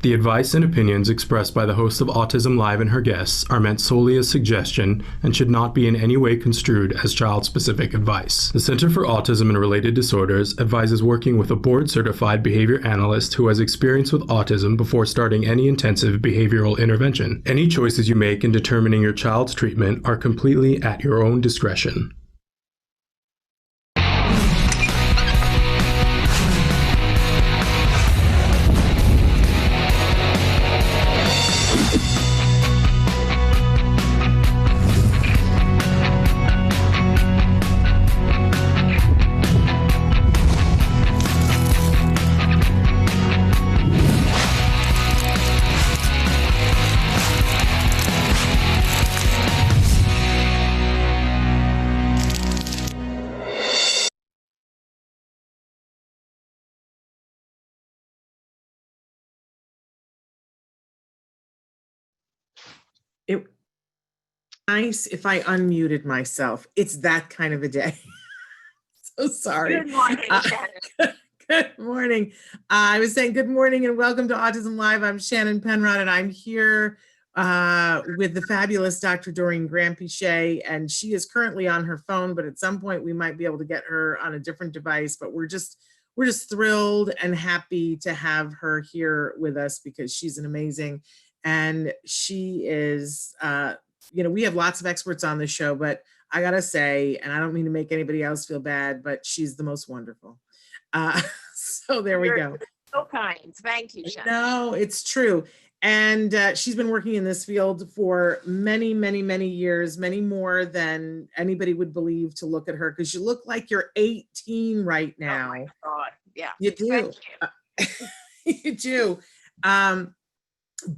The advice and opinions expressed by the host of Autism Live and her guests are meant solely as suggestion and should not be in any way construed as child-specific advice. The Center for Autism and Related Disorders advises working with a board-certified behavior analyst who has experience with autism before starting any intensive behavioral intervention. Any choices you make in determining your child's treatment are completely at your own discretion. It nice if I unmuted myself. It's that kind of a day. So sorry. Good morning, Shannon. Good morning. I was saying good morning and welcome to Autism Live. I'm Shannon Penrod and I'm here with the fabulous Dr. Doreen Grampichet, and she is currently on her phone, but at some point we might be able to get her on a different device, but we're just thrilled and happy to have her here with us because she's an amazing, and she is, we have lots of experts on the show, but I gotta say, and I don't mean to make anybody else feel bad, but she's the most wonderful. So there we go. So kind. Thank you, Shannon. No, it's true. And she's been working in this field for many, many, many years, many more than anybody would believe to look at her, because you look like you're 18 right now. Oh my God. Yeah. You do. You do.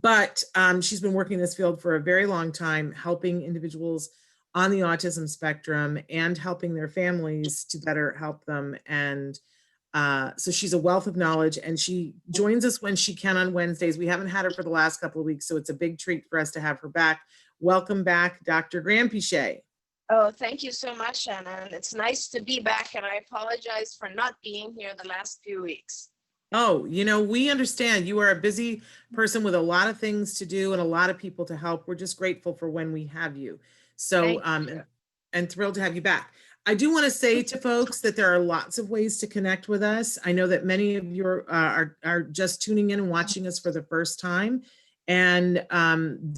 But she's been working in this field for a very long time, helping individuals on the autism spectrum and helping their families to better help them. And so she's a wealth of knowledge, and she joins us when she can on Wednesdays. We haven't had her for the last couple of weeks, so it's a big treat for us to have her back. Welcome back, Dr. Grampichet. Oh, thank you so much, Shannon. It's nice to be back, and I apologize for not being here the last few weeks. Oh, we understand. You are a busy person with a lot of things to do and a lot of people to help. We're just grateful for when we have you. So, and thrilled to have you back. I do want to say to folks that there are lots of ways to connect with us. I know that many of you are just tuning in and watching us for the first time. And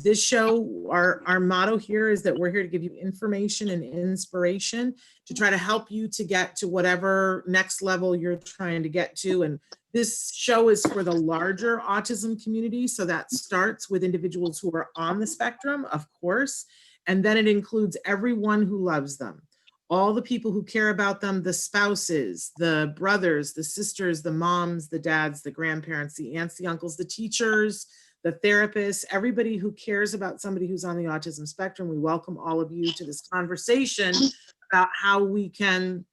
this show, our motto here is that we're here to give you information and inspiration to try to help you to get to whatever next level you're trying to get to. And this show is for the larger autism community. So that starts with individuals who are on the spectrum, of course, and then it includes everyone who loves them. All the people who care about them, the spouses, the brothers, the sisters, the moms, the dads, the grandparents, the aunts, the uncles, the teachers, the therapists, everybody who cares about somebody who's on the autism spectrum. We welcome all of you to this conversation about how we can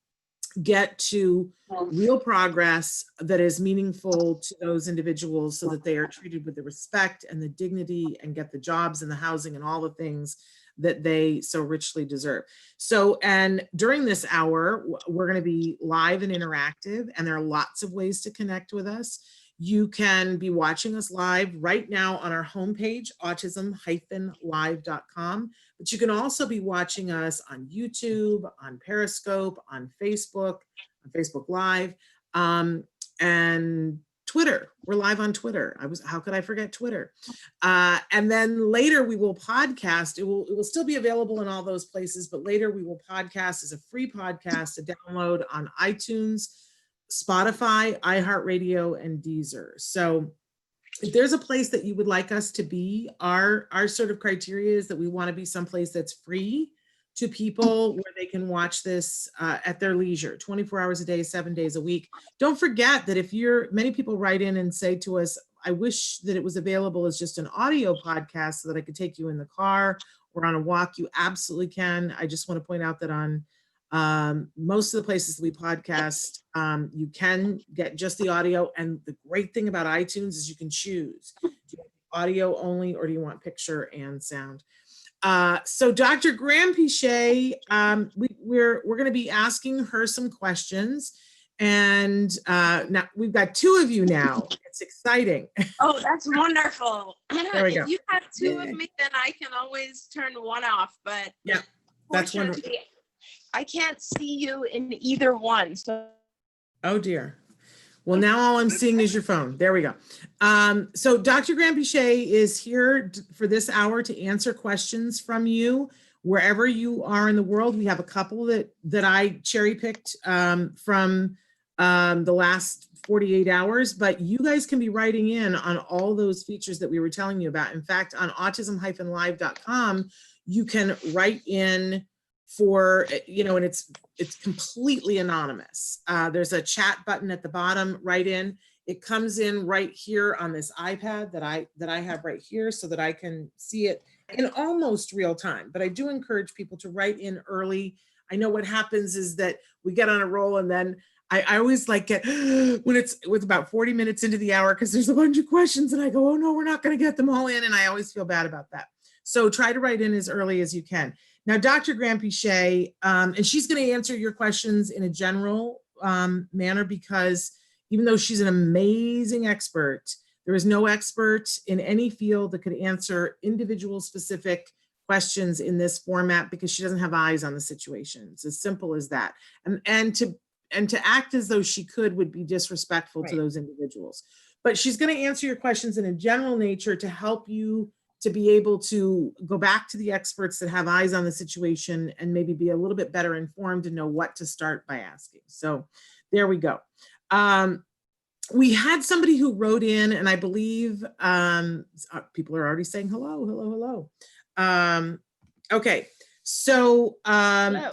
get to real progress that is meaningful to those individuals so that they are treated with the respect and the dignity and get the jobs and the housing and all the things that they so richly deserve. So, and during this hour, we're going to be live and interactive, and there are lots of ways to connect with us. You can be watching us live right now on our homepage, autism-live.com, but you can also be watching us on YouTube, on Periscope, on Facebook Live, and Twitter. We're live on Twitter. How could I forget Twitter? And then later we will podcast. It will still be available in all those places, but later we will podcast as a free podcast to download on iTunes, Spotify, iHeartRadio, and Deezer. So if there's a place that you would like us to be, our sort of criteria is that we want to be someplace that's free to people where they can watch this at their leisure, 24 hours a day, 7 days a week. Don't forget that many people write in and say to us, I wish that it was available as just an audio podcast so that I could take you in the car or on a walk. You absolutely can. I just want to point out that on most of the places that we podcast, you can get just the audio. And the great thing about iTunes is you can choose. Do you want audio only, or do you want picture and sound? So Dr. Grampichet, we're going to be asking her some questions, And now we've got 2 of you now. It's exciting. Oh, that's wonderful. There we go. If you have 2 of me, then I can always turn one off. But Yeah, that's wonderful. fortunately, I can't see you in either one. So Oh dear. Well, now all I'm seeing is your phone. There we go. So Dr. Grandpichet is here for this hour to answer questions from you wherever you are in the world. We have a couple that I cherry picked from the last 48 hours, but you guys can be writing in on all those features that we were telling you about. In fact, on autism-live.com, you can write in for, and it's completely anonymous. There's a chat button at the bottom, write in. It comes in right here on this iPad that I have right here so that I can see it in almost real time. But I do encourage people to write in early. I know what happens is that we get on a roll and then I always like get when it's about 40 minutes into the hour because there's a bunch of questions and I go, oh no, we're not going to get them all in. And I always feel bad about that. So try to write in as early as you can. Now, Dr. Grandpichet, and she's going to answer your questions in a general manner because even though she's an amazing expert, there is no expert in any field that could answer individual specific questions in this format because she doesn't have eyes on the situation. It's as simple as that. And to act as though she could would be disrespectful to those individuals. But she's going to answer your questions in a general nature to help you to be able to go back to the experts that have eyes on the situation and maybe be a little bit better informed and know what to start by asking. So there we go. We had somebody who wrote in, and I believe people are already saying hello, hello, hello. Okay, so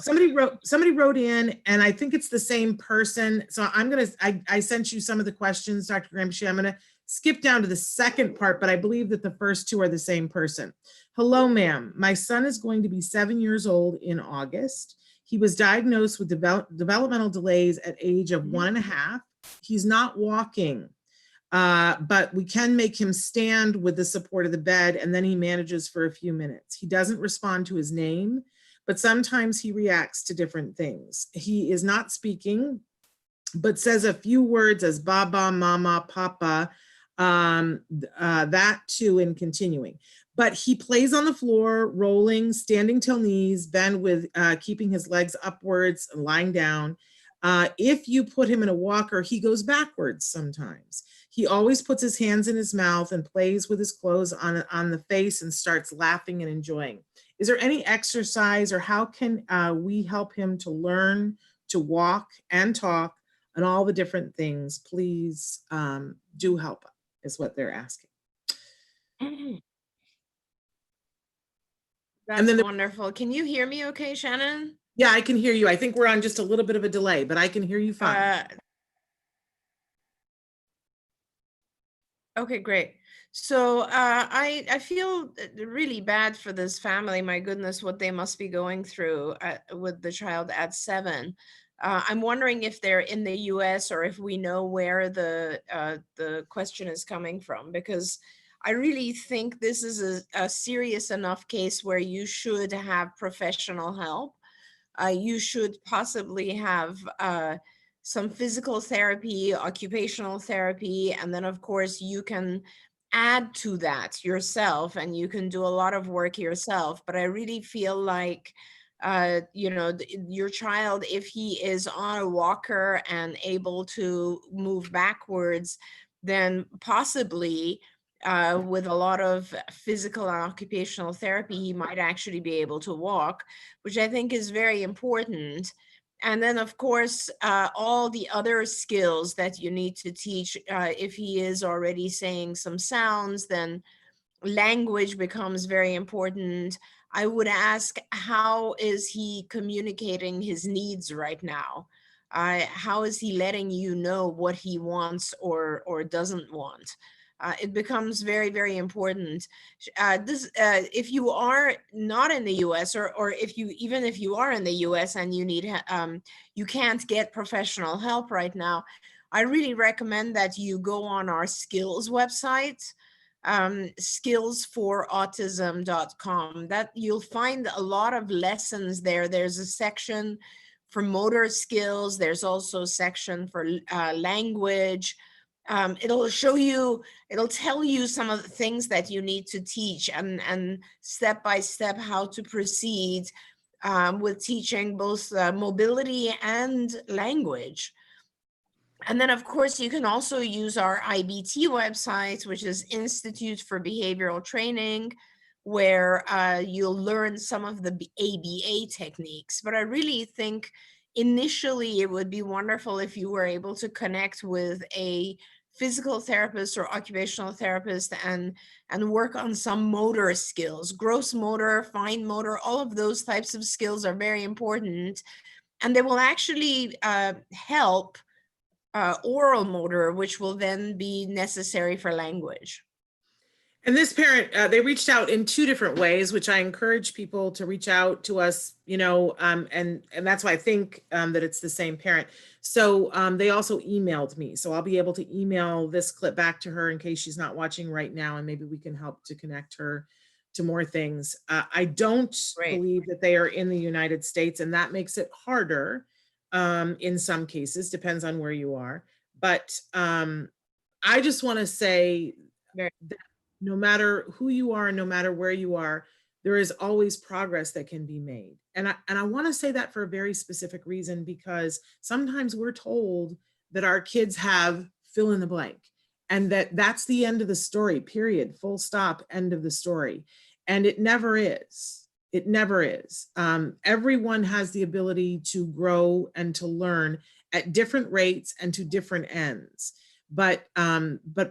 somebody wrote in, and I think it's the same person. So I sent you some of the questions, Dr. Grandpichet. I'm gonna skip down to the second part, but I believe that the first 2 are the same person. Hello, ma'am. My son is going to be 7 years old in August. He was diagnosed with developmental delays at age of 1.5. He's not walking, but we can make him stand with the support of the bed, and then he manages for a few minutes. He doesn't respond to his name, but sometimes he reacts to different things. He is not speaking, but says a few words as baba, mama, papa, that too, and continuing. But he plays on the floor, rolling, standing till knees, bend with keeping his legs upwards and lying down. If you put him in a walker, he goes backwards sometimes. He always puts his hands in his mouth and plays with his clothes on the face and starts laughing and enjoying. Is there any exercise or how can we help him to learn to walk and talk and all the different things? Please do help, is what they're asking. That's wonderful. Can you hear me okay, Shannon? Yeah, I can hear you. I think we're on just a little bit of a delay, but I can hear you fine. Okay, great. So I feel really bad for this family. My goodness, what they must be going through with the child at 7. I'm wondering if they're in the US or if we know where the question is coming from, because I really think this is a serious enough case where you should have professional help. You should possibly have some physical therapy, occupational therapy, and then of course you can add to that yourself and you can do a lot of work yourself. But I really feel like your child, if he is on a walker and able to move backwards, then possibly with a lot of physical and occupational therapy, he might actually be able to walk, which I think is very important. And then, of course, all the other skills that you need to teach. If he is already saying some sounds, then language becomes very important. I would ask, how is he communicating his needs right now? How is he letting you know what he wants or doesn't want? It becomes very, very important. If you are not in the US, or even if you are in the US and you need, you can't get professional help right now, I really recommend that you go on our skills website, skillsforautism.com. That you'll find a lot of lessons there. There's a section for motor skills. There's also a section for language. It'll tell you some of the things that you need to teach, and step by step how to proceed with teaching both mobility and language. And then, of course, you can also use our IBT website, which is Institute for Behavioral Training, where you'll learn some of the ABA techniques. But I really think initially it would be wonderful if you were able to connect with a physical therapist or occupational therapist and work on some motor skills. Gross motor, fine motor, all of those types of skills are very important, and they will actually help oral motor, which will then be necessary for language. And this parent, they reached out in 2 different ways, which I encourage people to reach out to us, and that's why I think that it's the same parent. So they also emailed me. So I'll be able to email this clip back to her in case she's not watching right now, and maybe we can help to connect her to more things. I don't believe that they are in the United States, and that makes it harder in some cases, depends on where you are. But I just want to say that no matter who you are, no matter where you are, there is always progress that can be made. And I want to say that for a very specific reason, because sometimes we're told that our kids have fill in the blank, and that's the end of the story, period, full stop, end of the story. And it never is. It never is. Everyone has the ability to grow and to learn at different rates and to different ends. But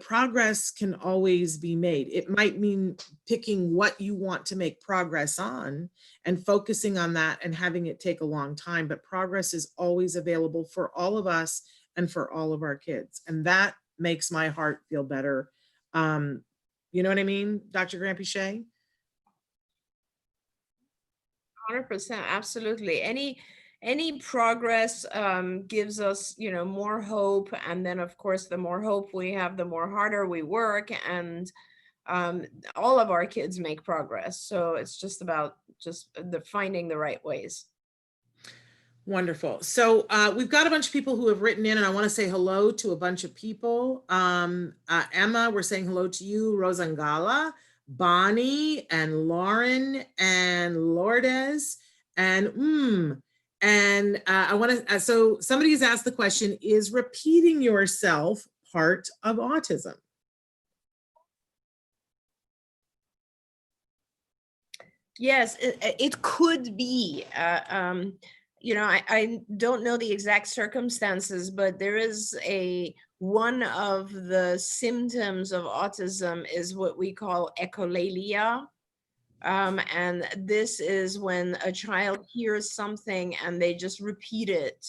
progress can always be made. It might mean picking what you want to make progress on and focusing on that and having it take a long time. But progress is always available for all of us and for all of our kids. And that makes my heart feel better. You know what I mean, Dr. Grampiche? 100%, absolutely. Any progress gives us, more hope. And then, of course, the more hope we have, the more harder we work, and all of our kids make progress. So it's just about finding the right ways. Wonderful. So we've got a bunch of people who have written in, and I want to say hello to a bunch of people. Emma, we're saying hello to you. Rosangala, Bonnie, and Lauren, and Lourdes, and I want to, so somebody's asked the question, is repeating yourself part of autism? Yes, it could be. I don't know the exact circumstances, but there is one of the symptoms of autism is what we call echolalia. And this is when a child hears something and they just repeat it.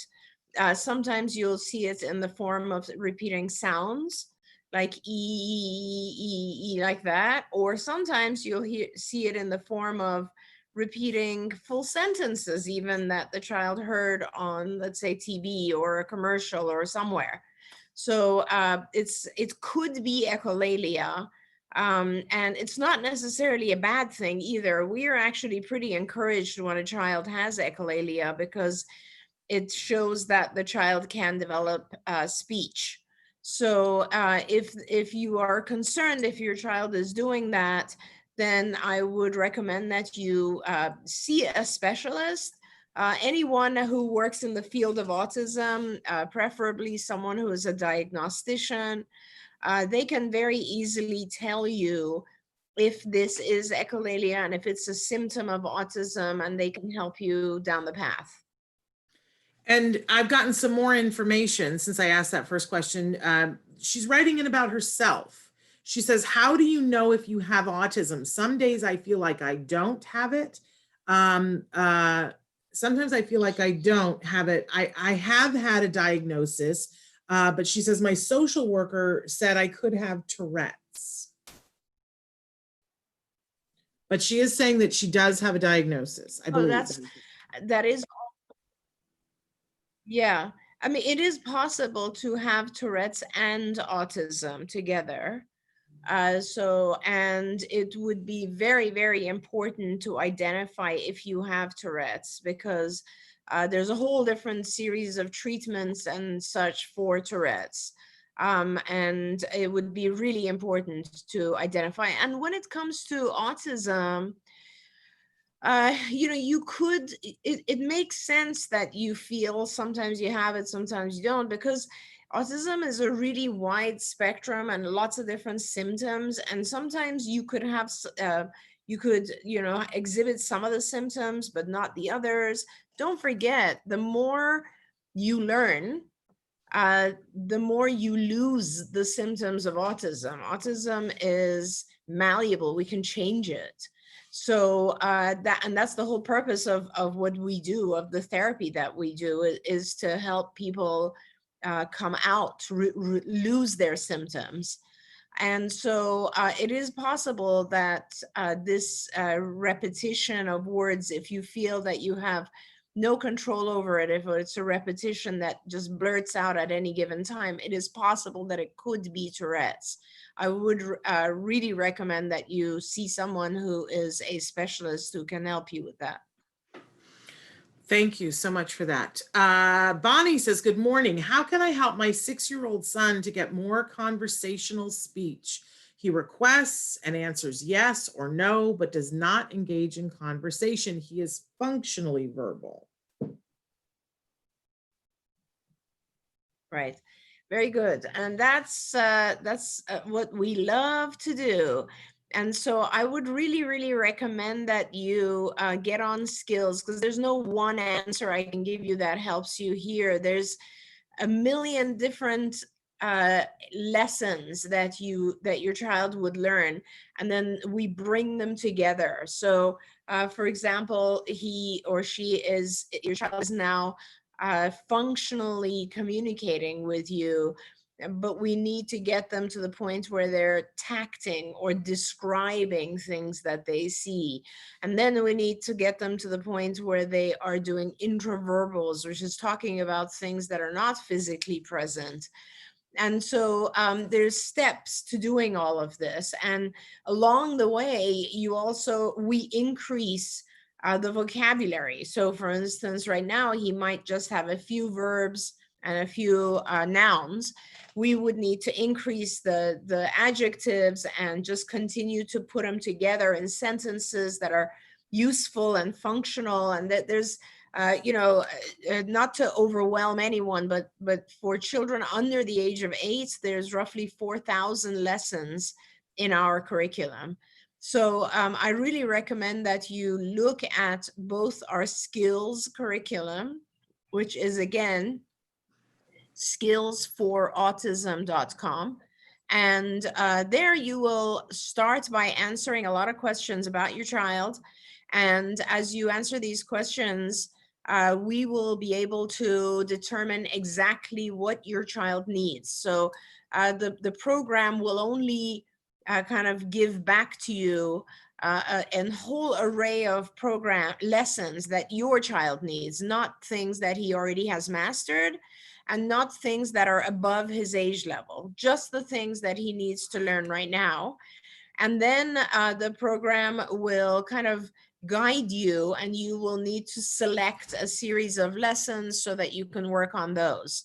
Sometimes you'll see it in the form of repeating sounds like e, like that. Or sometimes you'll see it in the form of repeating full sentences, even that the child heard on, let's say, TV or a commercial or somewhere. So it could be echolalia. And it's not necessarily a bad thing either. We are actually pretty encouraged when a child has echolalia, because it shows that the child can develop speech. So if you are concerned if your child is doing that, then I would recommend that you see a specialist. Anyone who works in the field of autism, preferably someone who is a diagnostician. They can very easily tell you if this is echolalia and if it's a symptom of autism, and they can help you down the path. And I've gotten some more information since I asked that first question. She's writing in about herself. She says, how do you know if you have autism? Some days I feel like I don't have it. Sometimes I feel like I don't have it. I have had a diagnosis. But she says, my social worker said I could have Tourette's. But she is saying that she does have a diagnosis, I believe. That is, yeah. I mean, it is possible to have Tourette's and autism together. And it would be very, very important to identify if you have Tourette's, because There's a whole different series of treatments and such for Tourette's. And it would be really important to identify. And when it comes to autism, you could, it makes sense that you feel sometimes you have it, sometimes you don't, because autism is a really wide spectrum and lots of different symptoms. And sometimes you could have, you could, exhibit some of the symptoms, but not the others. Don't forget, the more you learn, the more you lose the symptoms of autism. Autism is malleable, we can change it. So that's the whole purpose of what we do, of the therapy that we do, is to help people come out, lose their symptoms. And so it is possible that this repetition of words, if you feel that you have no control over it, if it's a repetition that just blurts out at any given time, it is possible that it could be Tourette's. I would really recommend that you see someone who is a specialist who can help you with that. Thank you so much for that. Bonnie says, good morning. How can I help my 6-year-old son to get more conversational speech? He requests and answers yes or no, but does not engage in conversation. He is functionally verbal. Right. Very good. And that's what we love to do. And so I would really, really recommend that you get on skills, because there's no one answer I can give you that helps you here. There's a million different lessons that your child would learn, and then we bring them together. So for example, your child is now functionally communicating with you, but we need to get them to the point where they're tacting or describing things that they see. And then we need to get them to the point where they are doing intraverbals, which is talking about things that are not physically present. And so there's steps to doing all of this. And along the way, we increase the vocabulary. So for instance, right now, he might just have a few verbs and a few nouns. We would need to increase the adjectives and just continue to put them together in sentences that are useful and functional, and that there's not to overwhelm anyone, but for children under the age of 8, there's roughly 4,000 lessons in our curriculum. So I really recommend that you look at both our skills curriculum, which is again skillsforautism.com. And there you will start by answering a lot of questions about your child. And as you answer these questions, we will be able to determine exactly what your child needs. So the program will only kind of give back to you a whole array of program lessons that your child needs, not things that he already has mastered, and not things that are above his age level, just the things that he needs to learn right now. And then the program will kind of guide you, and you will need to select a series of lessons so that you can work on those.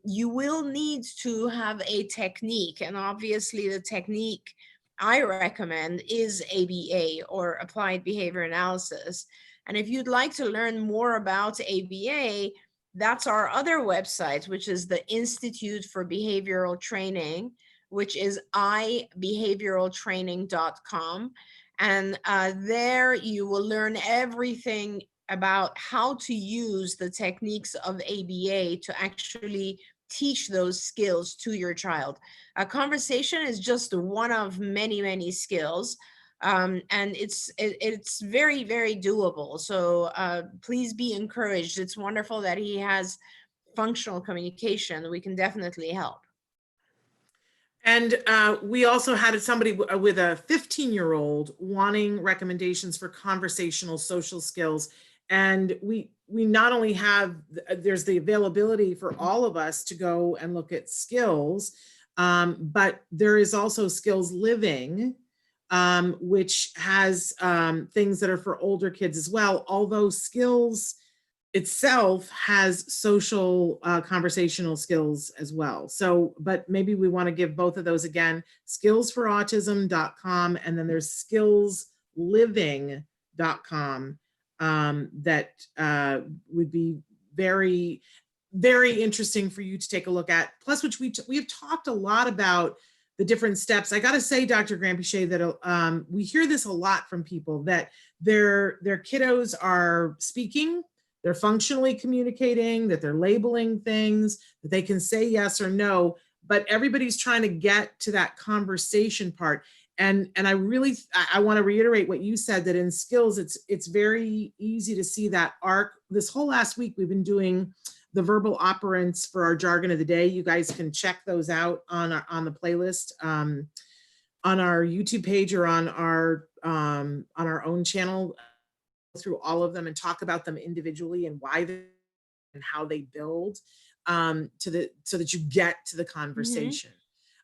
You will need to have a technique, and obviously the technique I recommend is ABA, or Applied Behavior Analysis. And if you'd like to learn more about ABA, that's our other website, which is the Institute for Behavioral Training, which is ibehavioraltraining.com. And there you will learn everything about how to use the techniques of ABA to actually teach those skills to your child. A conversation is just one of many, many skills. And it's very, very doable. So please be encouraged. It's wonderful that he has functional communication. We can definitely help. And we also had somebody with a 15-year-old wanting recommendations for conversational social skills. And we not only have, there's the availability for all of us to go and look at skills, but there is also Skills Living, which has things that are for older kids as well. Although Skills itself has social conversational skills as well. So, but maybe we want to give both of those again, skillsforautism.com, and then there's skillsliving.com that would be very, very interesting for you to take a look at. Plus, which we have talked a lot about the different steps. I got to say, Dr. Granpeesheh, that we hear this a lot from people, that their kiddos are speaking, they're functionally communicating, that they're labeling things, that they can say yes or no, but everybody's trying to get to that conversation part. And I really, I want to reiterate what you said, that in skills, it's very easy to see that arc. This whole last week, we've been doing the verbal operants for our jargon of the day. You guys can check those out on the playlist on our YouTube page or on our own channel, through all of them and talk about them individually and why they and how they build so that you get to the conversation.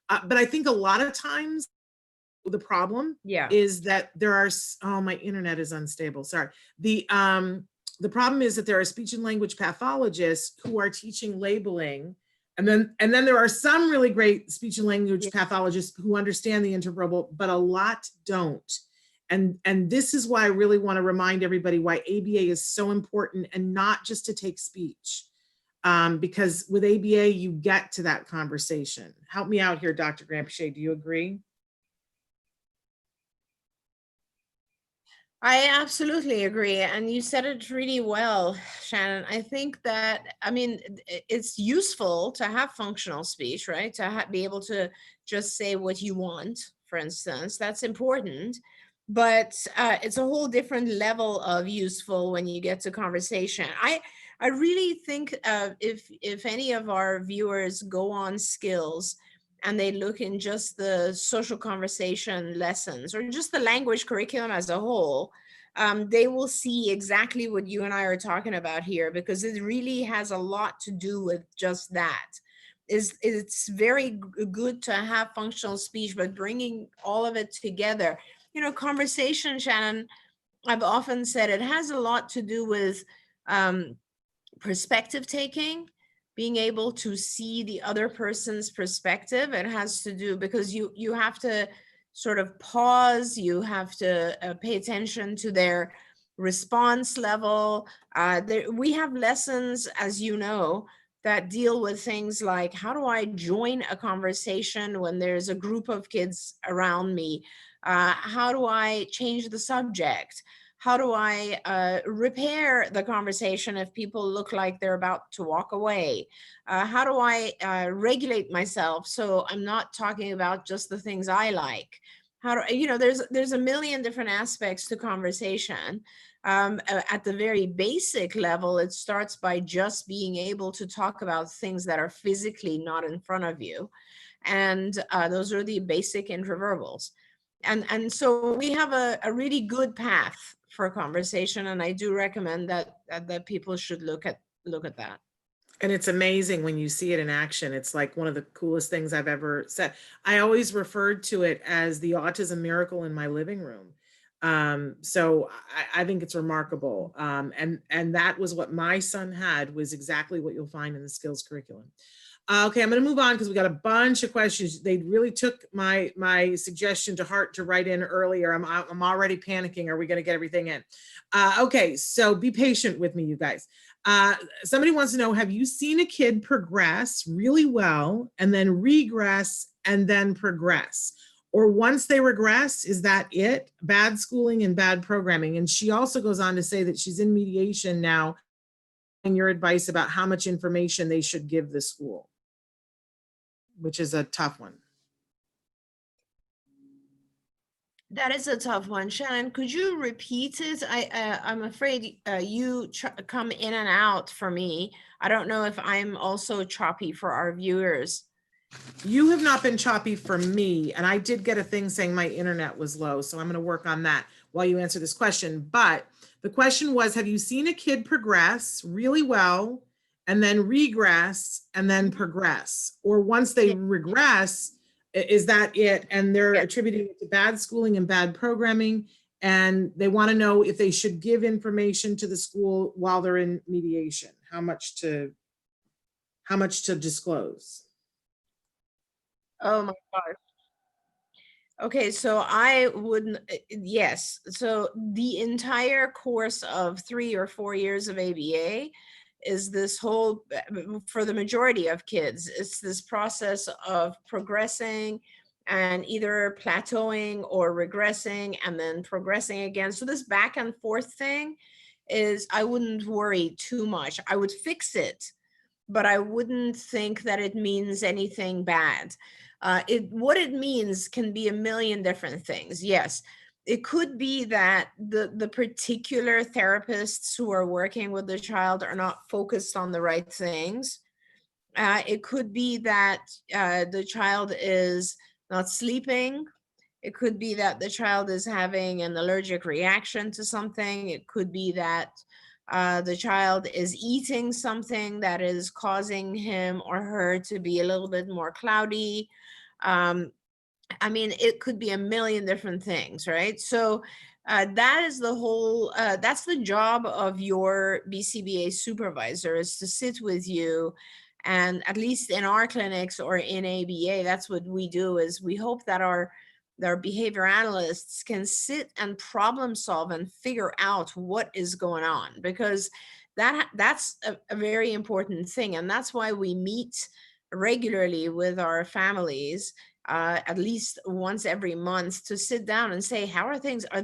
But I think a lot of times the problem is that there are, oh, my internet is unstable. Sorry. The problem is that there are speech and language pathologists who are teaching labeling. And then there are some really great speech and language pathologists who understand the interverbal, but a lot don't. And this is why I really want to remind everybody why ABA is so important, and not just to take speech. Because with ABA, you get to that conversation. Help me out here, Dr. Granpeesheh, do you agree? I absolutely agree. And you said it really well, Shannon. I think that, I mean, it's useful to have functional speech, right? To be able to just say what you want, for instance, that's important. But it's a whole different level of useful when you get to conversation. I really think if any of our viewers go on skills and they look in just the social conversation lessons or just the language curriculum as a whole, they will see exactly what you and I are talking about here, because it really has a lot to do with just that. It's very good to have functional speech, but bringing all of it together. You know, conversation, Shannon, I've often said it has a lot to do with perspective taking, being able to see the other person's perspective. It has to do, because you have to sort of pause, you have to pay attention to their response level. We have lessons, as you know, that deal with things like, how do I join a conversation when there's a group of kids around me? How do I change the subject? How do I repair the conversation if people look like they're about to walk away? How do I regulate myself so I'm not talking about just the things I like? How do, you know, there's a million different aspects to conversation. At the very basic level, it starts by just being able to talk about things that are physically not in front of you. And those are the basic interverbals. And so we have a really good path for a conversation, and I do recommend that people should look at that. And it's amazing when you see it in action. It's like one of the coolest things I've ever said. I always referred to it as the autism miracle in my living room. So I think it's remarkable. And that was what my son had, was exactly what you'll find in the skills curriculum. Okay, I'm going to move on because we got a bunch of questions. They really took my suggestion to heart to write in earlier. I'm already panicking. Are we going to get everything in? Okay, so be patient with me, you guys. Somebody wants to know, have you seen a kid progress really well and then regress and then progress? Or once they regress, is that it? Bad schooling and bad programming. And she also goes on to say that she's in mediation now, and your advice about how much information they should give the school, which is a tough one. That is a tough one. Shannon, could you repeat it? I'm afraid you come in and out for me. I don't know if I'm also choppy for our viewers. You have not been choppy for me, and I did get a thing saying my internet was low, so I'm going to work on that while you answer this question. But the question was, have you seen a kid progress really well and then regress and then progress? Or once they regress, is that it? And they're attributing it to bad schooling and bad programming. and they want to know if they should give information to the school while they're in mediation, how much to disclose. Oh my gosh. Okay, so I wouldn't, yes. So the entire course of 3 or 4 years of ABA is this whole, for the majority of kids, it's this process of progressing and either plateauing or regressing and then progressing again. So this back and forth thing is, I wouldn't worry too much. I would fix it, but I wouldn't think that it means anything bad. What it means can be a million different things. Yes, it could be that the particular therapists who are working with the child are not focused on the right things. It could be that the child is not sleeping. It could be that the child is having an allergic reaction to something. It could be that the child is eating something that is causing him or her to be a little bit more cloudy. Um, I mean, it could be a million different things, right? So that is the whole, that's the job of your BCBA supervisor, is to sit with you. And at least in our clinics or in ABA, that's what we do, is we hope that our behavior analysts can sit and problem solve and figure out what is going on, because that's a very important thing. And that's why we meet regularly with our families, at least once every month, to sit down and say, how are things? Are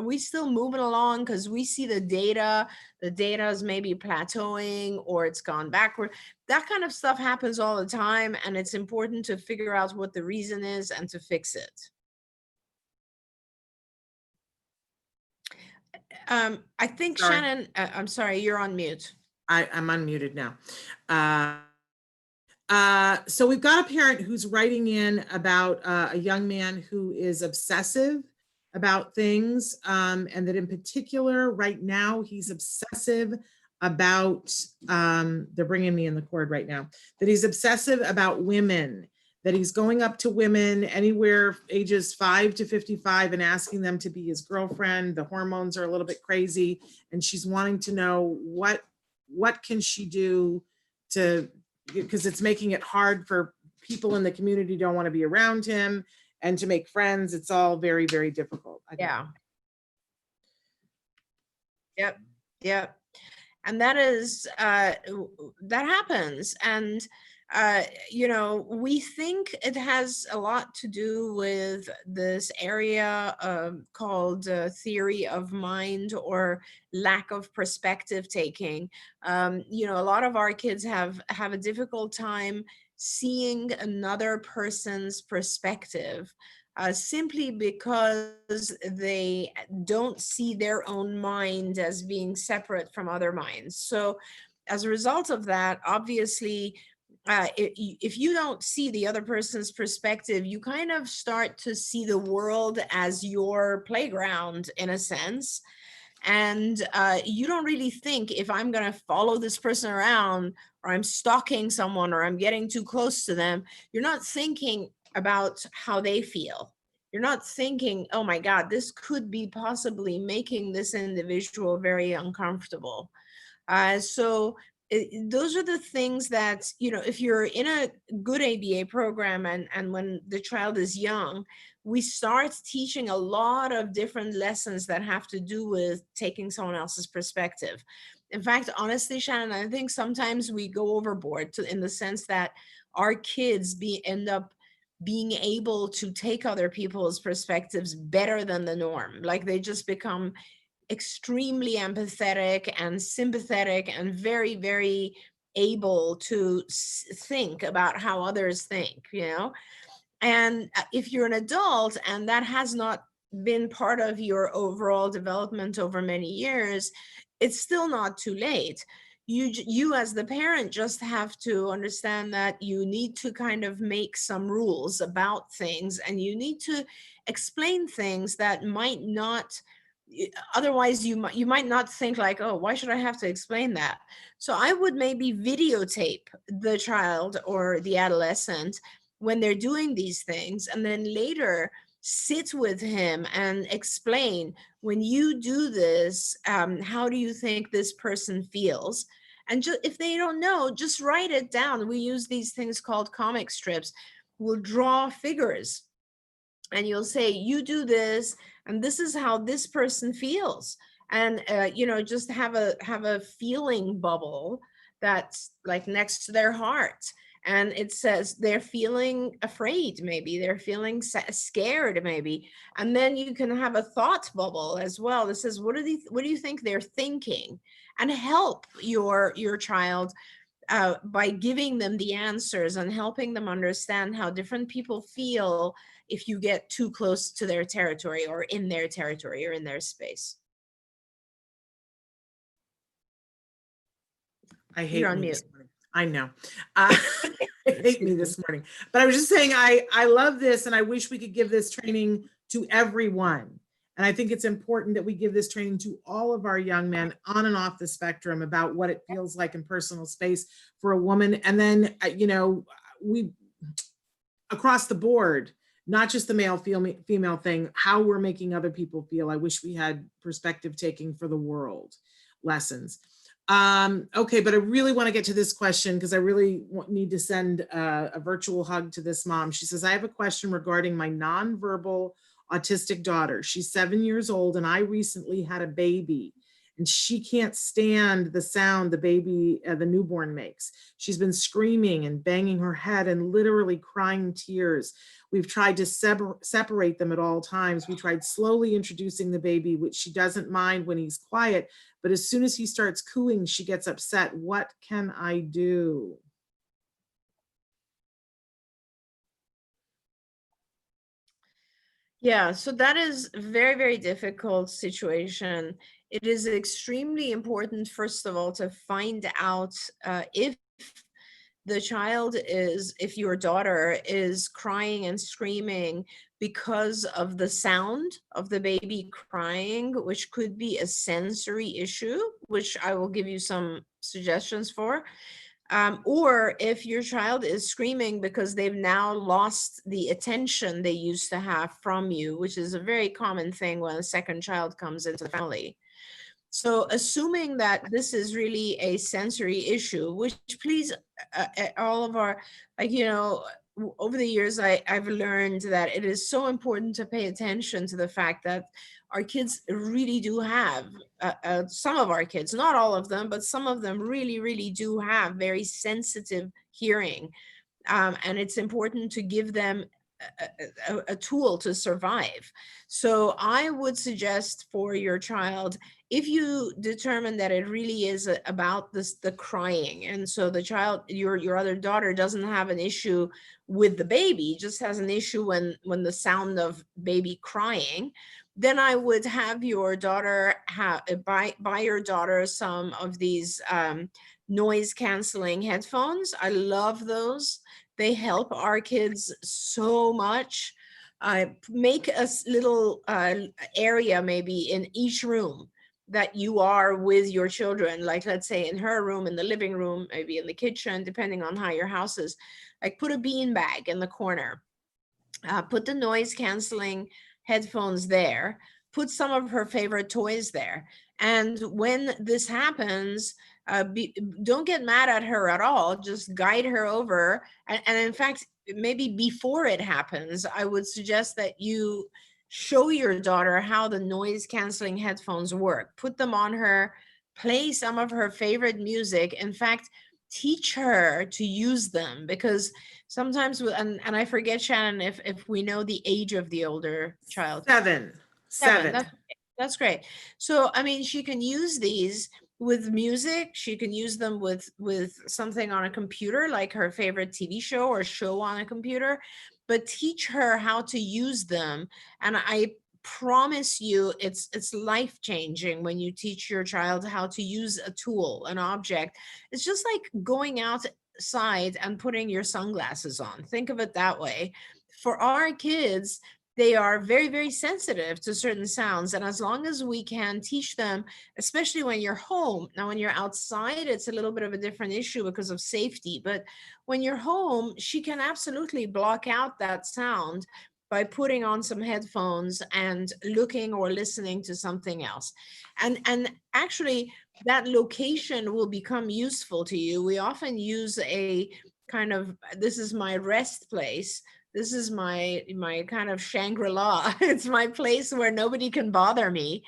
we still moving along? Because we see the data is maybe plateauing or it's gone backward. That kind of stuff happens all the time. And it's important to figure out what the reason is and to fix it. I think, Sorry. Shannon, I'm sorry, you're on mute. I'm unmuted now. So we've got a parent who's writing in about a young man who is obsessive about things, and that in particular, right now, he's obsessive about, they're bringing me in the cord right now, that he's obsessive about women, that he's going up to women anywhere ages 5 to 55 and asking them to be his girlfriend. The hormones are a little bit crazy, and she's wanting to know what can she do to, because it's making it hard for people in the community, don't want to be around him and to make friends. It's all very, very difficult. Yeah. Yep. Yep. And that is, that happens. And, we think it has a lot to do with this area called theory of mind, or lack of perspective taking. A lot of our kids have a difficult time seeing another person's perspective, simply because they don't see their own mind as being separate from other minds. So as a result of that, obviously, if you don't see the other person's perspective, you kind of start to see the world as your playground, in a sense. And you don't really think, if I'm going to follow this person around, or I'm stalking someone, or I'm getting too close to them, you're not thinking about how they feel. You're not thinking, oh my God, this could be possibly making this individual very uncomfortable. So those are the things that, if you're in a good ABA program, and when the child is young, we start teaching a lot of different lessons that have to do with taking someone else's perspective. In fact, honestly, Shannon, I think sometimes we go overboard, in the sense that our kids end up being able to take other people's perspectives better than the norm. Like, they just become extremely empathetic and sympathetic and very, very able to think about how others think, And if you're an adult and that has not been part of your overall development over many years, it's still not too late. You as the parent just have to understand that you need to kind of make some rules about things, and you need to explain things that might not, otherwise you might not think like, oh, why should I have to explain that? So I would maybe videotape the child or the adolescent when they're doing these things, and then later sit with him and explain, when you do this, how do you think this person feels? And just, if they don't know, just write it down. We use these things called comic strips. We'll draw figures and you'll say, you do this, and this is how this person feels. And just have a feeling bubble that's like next to their heart, and it says they're feeling afraid, maybe they're feeling scared, maybe. And then you can have a thought bubble as well that says, what do you think they're thinking? And help your child by giving them the answers and helping them understand how different people feel if you get too close to their territory or in their territory or in their space. I hate You're on me mute. this morning. I know. I hate me this morning. But I was just saying, I love this, and I wish we could give this training to everyone. And I think it's important that we give this training to all of our young men on and off the spectrum about what it feels like in personal space for a woman. And then, we, across the board, not just the male female thing, how we're making other people feel. I wish we had perspective taking for the world lessons. Okay, but I really want to get to this question because I really need to send a virtual hug to this mom. She says, I have a question regarding my nonverbal autistic daughter. She's 7 years old, and I recently had a baby, and she can't stand the sound the baby, the newborn makes. She's been screaming and banging her head and literally crying tears. We've tried to separate them at all times. We tried slowly introducing the baby, which she doesn't mind when he's quiet, but as soon as he starts cooing, she gets upset. What can I do? Yeah, so that is a very, very difficult situation. It is extremely important, first of all, to find out if the child is, if your daughter is crying and screaming because of the sound of the baby crying, which could be a sensory issue, which I will give you some suggestions for. Or if your child is screaming because they've now lost the attention they used to have from you, which is a very common thing when a second child comes into the family. So assuming that this is really a sensory issue, which please, all of our, over the years, I've learned that it is so important to pay attention to the fact that our kids really do have, some of our kids, not all of them, but some of them really, really do have very sensitive hearing. And it's important to give them a tool to survive. So I would suggest for your child, if you determine that it really is about the crying, and so the child, your other daughter doesn't have an issue with the baby, just has an issue when the sound of baby crying, then I would have your daughter buy your daughter some of these noise canceling headphones. I love those. They help our kids so much. Make a little area maybe in each room that you are with your children. Like, let's say in her room, in the living room, maybe in the kitchen, depending on how your house is. Like, put a bean bag in the corner. Put the noise canceling headphones there. Put some of her favorite toys there. And when this happens, don't get mad at her at all. Just guide her over. And in fact, maybe before it happens, I would suggest that you show your daughter how the noise canceling headphones work. Put them on her, play some of her favorite music. In fact, teach her to use them, because sometimes, and I forget, Shannon, if we know the age of the older child. Seven. That's great. So, I mean, she can use these with music. She can use them with something on a computer, like her favorite TV show or show on a computer, but teach her how to use them. And I promise you, it's life-changing when you teach your child how to use a tool, an object. It's just like going outside and putting your sunglasses on. Think of it that way. For our kids, they are very, very sensitive to certain sounds. And as long as we can teach them, especially when you're home. Now, when you're outside, it's a little bit of a different issue because of safety. But when you're home, she can absolutely block out that sound by putting on some headphones and looking or listening to something else. And actually that location will become useful to you. We often use a kind of, this is my rest place. This is my kind of Shangri-La. It's my place where nobody can bother me.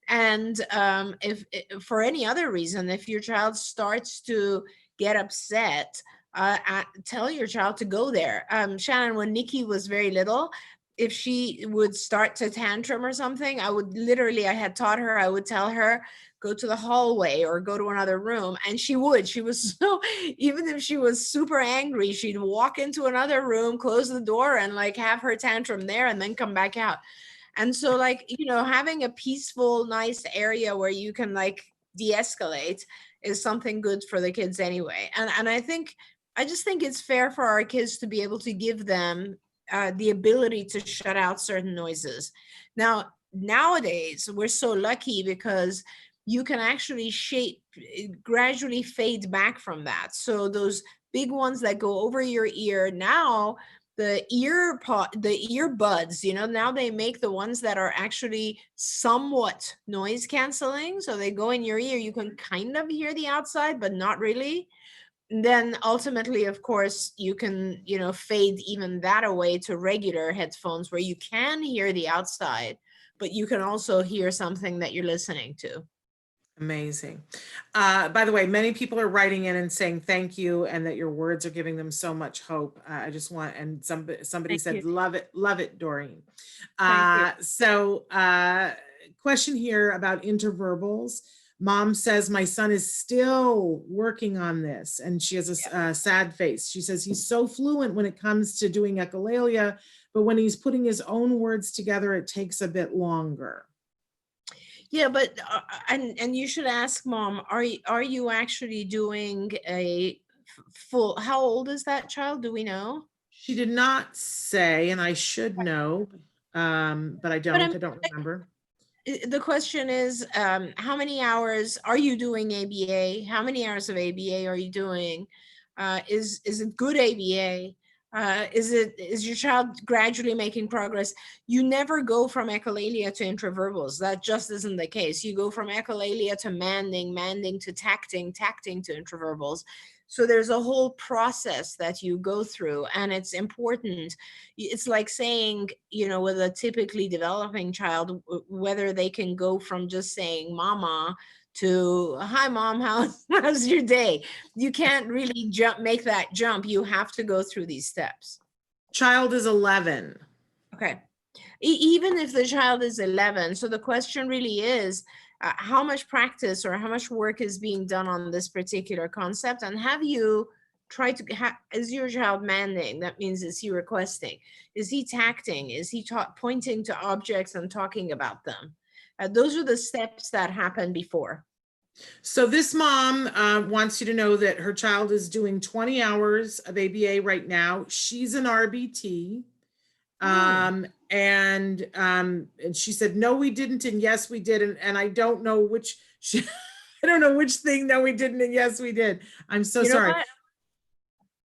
And if for any other reason, if your child starts to get upset, tell your child to go there. Shannon, when Nikki was very little, if she would start to tantrum or something, I had taught her, I would tell her, go to the hallway or go to another room. And she was so, even if she was super angry, she'd walk into another room, close the door, and like have her tantrum there and then come back out. And so like, having a peaceful, nice area where you can like de-escalate is something good for the kids anyway. And I just think it's fair for our kids to be able to give them the ability to shut out certain noises. Now, nowadays, we're so lucky because you can actually gradually fade back from that. So those big ones that go over your ear, now the earbuds, now they make the ones that are actually somewhat noise canceling. So they go in your ear, you can kind of hear the outside, but not really. And then ultimately, of course, you can, fade even that away to regular headphones where you can hear the outside, but you can also hear something that you're listening to. Amazing. By the way, many people are writing in and saying thank you and that your words are giving them so much hope. I just want, and somebody said, love it, Doreen. So question here about interverbals. Mom says, my son is still working on this, and she has a sad face. She says he's so fluent when it comes to doing echolalia, but when he's putting his own words together, it takes a bit longer. Yeah, but and you should ask Mom, are you actually doing a full, how old is that child? Do we know? She did not say, and I should know, but I don't remember. The question is, how many hours are you doing ABA? How many hours of ABA are you doing? Is it good ABA? Is your child gradually making progress? You never go from echolalia to intraverbals. That just isn't the case. You go from echolalia to manding to tacting to intraverbals. So there's a whole process that you go through, and it's important. It's like saying, with a typically developing child, whether they can go from just saying mama to hi mom, how's your day? You can't really make that jump. You have to go through these steps. Child is 11. Okay. Even if the child is 11, so the question really is, how much practice or how much work is being done on this particular concept? And have you tried to, is your child manding? That means, is he requesting? Is he tacting? Is he pointing to objects and talking about them? Those are the steps that happen before. So this mom wants you to know that her child is doing 20 hours of ABA right now. She's an RBT. And she said, no, we didn't. And yes, we did. And I don't know which, I don't know which thing. No, we didn't. And yes, we did. I'm so sorry.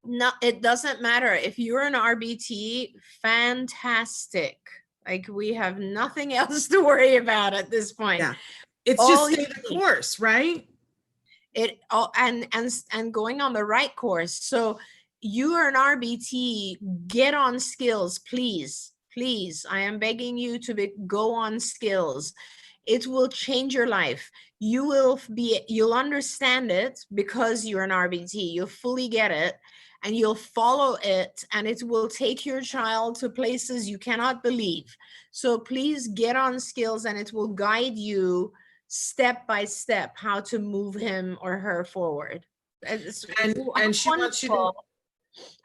No, it doesn't matter. If you're an RBT, fantastic. Like, we have nothing else to worry about at this point. Yeah. It's just stay the course, right? And going on the right course. So you are an RBT, get on skills, please. Please, I am begging you to go on skills. It will change your life. You'll understand it because you're an RBT. You'll fully get it and you'll follow it, and it will take your child to places you cannot believe. So please get on skills, and it will guide you step by step how to move him or her forward. And she wants you to,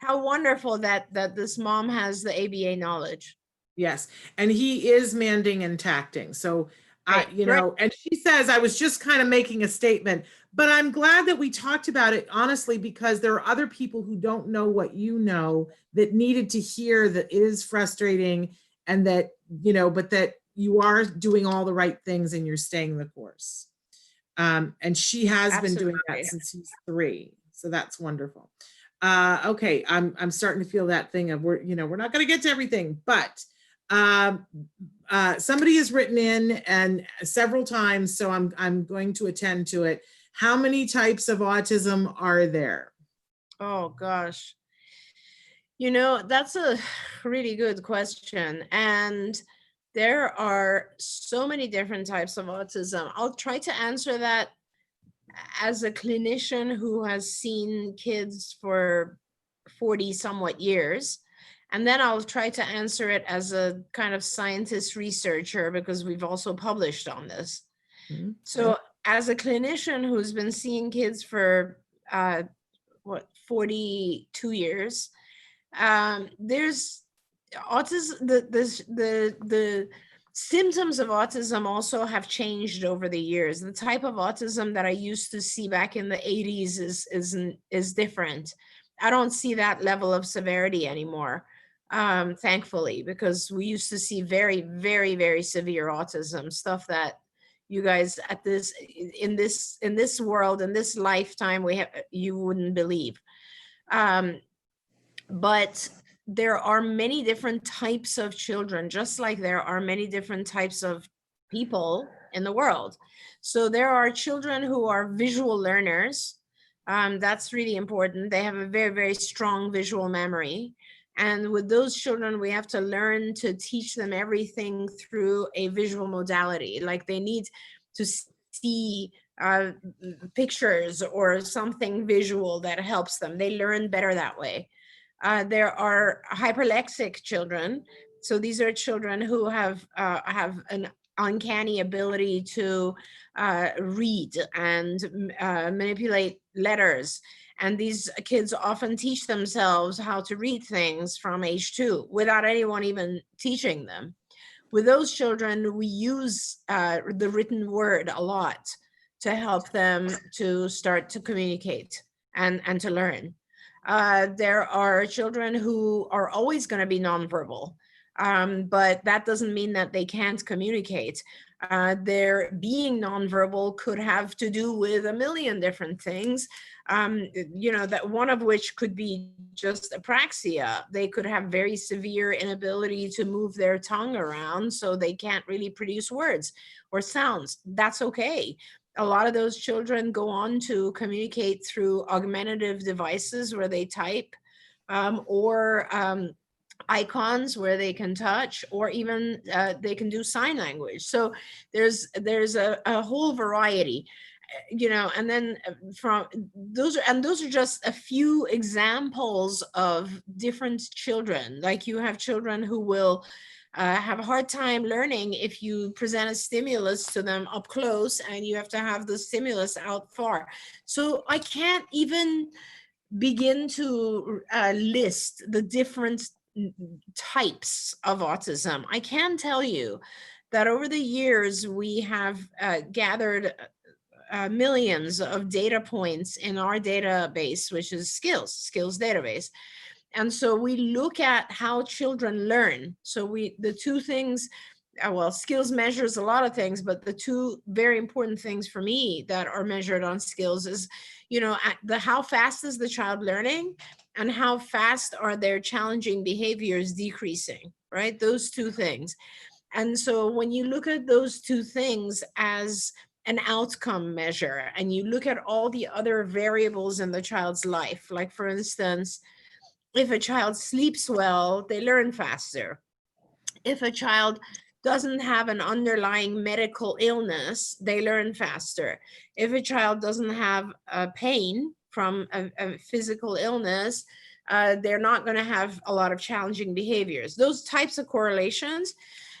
how wonderful that this mom has the ABA knowledge. Yes, and he is manding and tacting. So and she says, I was just kind of making a statement, but I'm glad that we talked about it, honestly, because there are other people who don't know what you know that needed to hear that it is frustrating, and that, but that you are doing all the right things and you're staying the course. And she has been doing that since he's 3. So that's wonderful. Okay, I'm starting to feel that thing of we're not going to get to everything, but Somebody has written in and several times, so I'm going to attend to it. How many types of autism are there? Oh gosh. You know, that's a really good question. And there are so many different types of autism. I'll try to answer that as a clinician who has seen kids for 40 somewhat years. And then I'll try to answer it as a kind of scientist researcher, because we've also published on this. Mhm. So, as a clinician who's been seeing kids for 42 years, there's autism, the symptoms of autism also have changed over the years. The type of autism that I used to see back in the 80s is different. I don't see that level of severity anymore, thankfully, because we used to see very, very, very severe autism, stuff that you guys at this in this world, in this lifetime, we have, you wouldn't believe. But there are many different types of children, just like there are many different types of people in the world. So there are children who are visual learners. That's really important. They have a very, very strong visual memory. And with those children, we have to learn to teach them everything through a visual modality. Like they need to see pictures or something visual that helps them. They learn better that way. There are hyperlexic children. So these are children who have an uncanny ability to read and manipulate letters. And these kids often teach themselves how to read things from age 2 without anyone even teaching them. With those children, we use the written word a lot to help them to start to communicate and to learn. There are children who are always going to be nonverbal, but that doesn't mean that they can't communicate. Their being nonverbal could have to do with a million different things, that one of which could be just apraxia. They could have very severe inability to move their tongue around, so they can't really produce words or sounds. That's okay. A lot of those children go on to communicate through augmentative devices where they type, or icons where they can touch, or even they can do sign language. So there's a whole variety, and then from those are just a few examples of different children. Like you have children who will have a hard time learning if you present a stimulus to them up close and you have to have the stimulus out far. So I can't even begin to list the different types of autism. I can tell you that over the years, we have gathered millions of data points in our database, which is skills database. And so we look at how children learn. So the two things, skills measures a lot of things, but the two very important things for me that are measured on skills is, how fast is the child learning and how fast are their challenging behaviors decreasing, right? Those two things. And so when you look at those two things as an outcome measure, and you look at all the other variables in the child's life, like for instance, if a child sleeps well, they learn faster. If a child doesn't have an underlying medical illness, they learn faster. If a child doesn't have pain from a physical illness, they're not going to have a lot of challenging behaviors. Those types of correlations.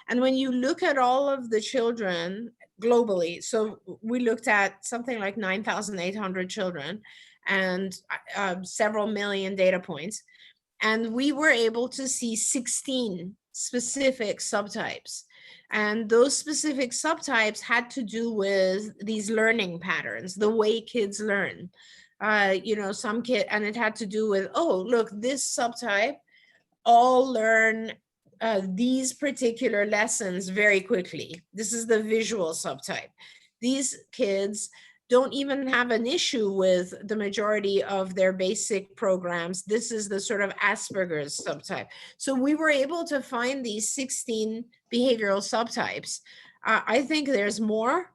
And when you look at all of the children globally, so we looked at something like 9,800 children and several million data points. And we were able to see 16 specific subtypes. And those specific subtypes had to do with these learning patterns, the way kids learn. Some kid, and it had to do with, oh, look, this subtype all learn these particular lessons very quickly. This is the visual subtype. These kids don't even have an issue with the majority of their basic programs. This is the sort of Asperger's subtype. So we were able to find these 16 behavioral subtypes. I think there's more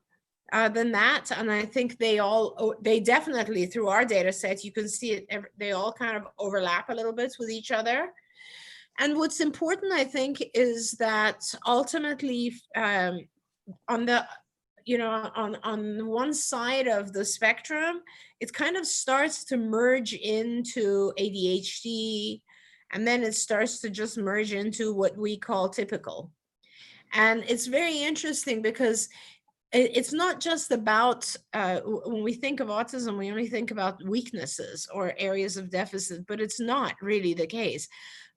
than that. And I think they definitely, through our data set, you can see it, they all kind of overlap a little bit with each other. And what's important, I think, is that ultimately on the, on one side of the spectrum, it kind of starts to merge into ADHD, and then it starts to just merge into what we call typical. And it's very interesting because it's not just about, when we think of autism, we only think about weaknesses or areas of deficit, but it's not really the case.